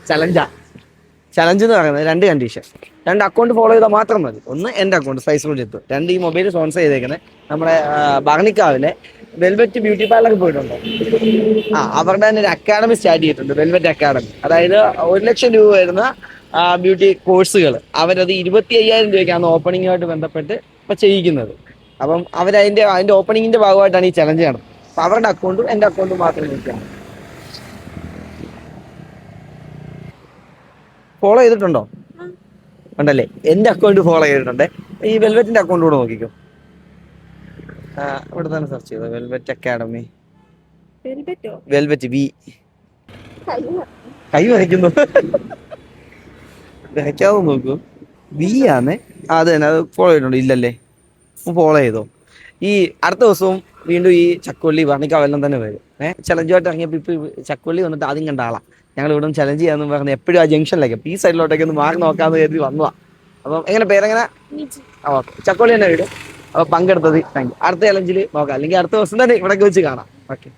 ചലഞ്ചാ. Challenge എന്ന് പറയുന്നത് 2 condition. 2 account follow ചെയ്താൽ മാത്രം മതി. ഒന്ന് എൻ്റെ അക്കൗണ്ട് സ്പൈസ് റൂട്ട്. 2 ഈ മൊബൈൽ സ്പോൺസർ ചെയ്തേക്കുന്നത് നമ്മുടെ ബാർണിക്കാവിലെ വെൽവെറ്റ് ബ്യൂട്ടി പാർലറിൽ പോയിട്ടുണ്ടോ? അവരുടെ തന്നെ ഒരു അക്കാഡമി സ്റ്റാർട്ട് ചെയ്തിട്ടുണ്ട്, വെൽവെറ്റ് അക്കാഡമി. അതായത് 1,00,000 രൂപ വരുന്ന ബ്യൂട്ടി കോഴ്സുകൾ അവരത് 25,000 രൂപയ്ക്കാണ് ഓപ്പണിങ്ങുമായിട്ട് ബന്ധപ്പെട്ട് ഇപ്പം ചെയ്യിക്കുന്നത്. അപ്പം അതിൻ്റെ ഓപ്പണിങ്ങിൻ്റെ ഭാഗമായിട്ടാണ് ഈ ചലഞ്ച് നടന്നത്. അപ്പം അവരുടെ അക്കൗണ്ടും എൻ്റെ അക്കൗണ്ടും മാത്രം നോക്കിയാണ്. ഫോളോ ചെയ്തിട്ടുണ്ടോ? ഉണ്ടല്ലേ. എൻ്റെ അക്കൗണ്ട് ഫോളോ ചെയ്തിട്ടുണ്ട്. ഈ വെൽവെറ്റിന്റെ അക്കൗണ്ട് കൂടെ നോക്കിക്കോ. ഇവിടെ തന്നെ സെർച്ച് ചെയ്തോ, വെൽവെറ്റ് അക്കാഡമി. Velvet V. കൈ വരയ്ക്കുന്നു. വരയ്ക്കാതെ നോക്കൂ. വി ആന്നേ. അത് തന്നെ. അത് ഫോളോ ചെയ്തിട്ടുണ്ടോ? ഇല്ലല്ലേ. ഫോളോ ചെയ്തോ. ഈ അടുത്ത ദിവസവും വീണ്ടും ഈ ചക്കുവള്ളി വർണ്ണിക്കാവെല്ലാം തന്നെ വരും. ചലഞ്ചുമായിട്ട് ഇറങ്ങിയപ്പോൾ ഇപ്പൊ ചക്കുവള്ളി വന്നിട്ട് ആദ്യം കണ്ട ആളാ. ഞങ്ങൾ ഇവിടെ ചലഞ്ച് ചെയ്യാന്ന് പറഞ്ഞ് എപ്പോഴും ആ ജംഗ്ഷനിലേക്ക് ഈ സൈഡിലോട്ടൊക്കെ ഒന്ന് മാറി നോക്കാന്ന് കരുതി വന്നതാ. അപ്പം എങ്ങനെ പേരെങ്ങനെ? ഓക്കെ, ചക്കോളി തന്നെ വീട്. അപ്പോൾ പങ്കെടുത്തത് താങ്ക് യു. അടുത്ത ചലഞ്ചിൽ നോക്കാം, അല്ലെങ്കിൽ അടുത്ത ദിവസം തന്നെ ഇവിടേക്ക് വെച്ച് കാണാം. ഓക്കെ.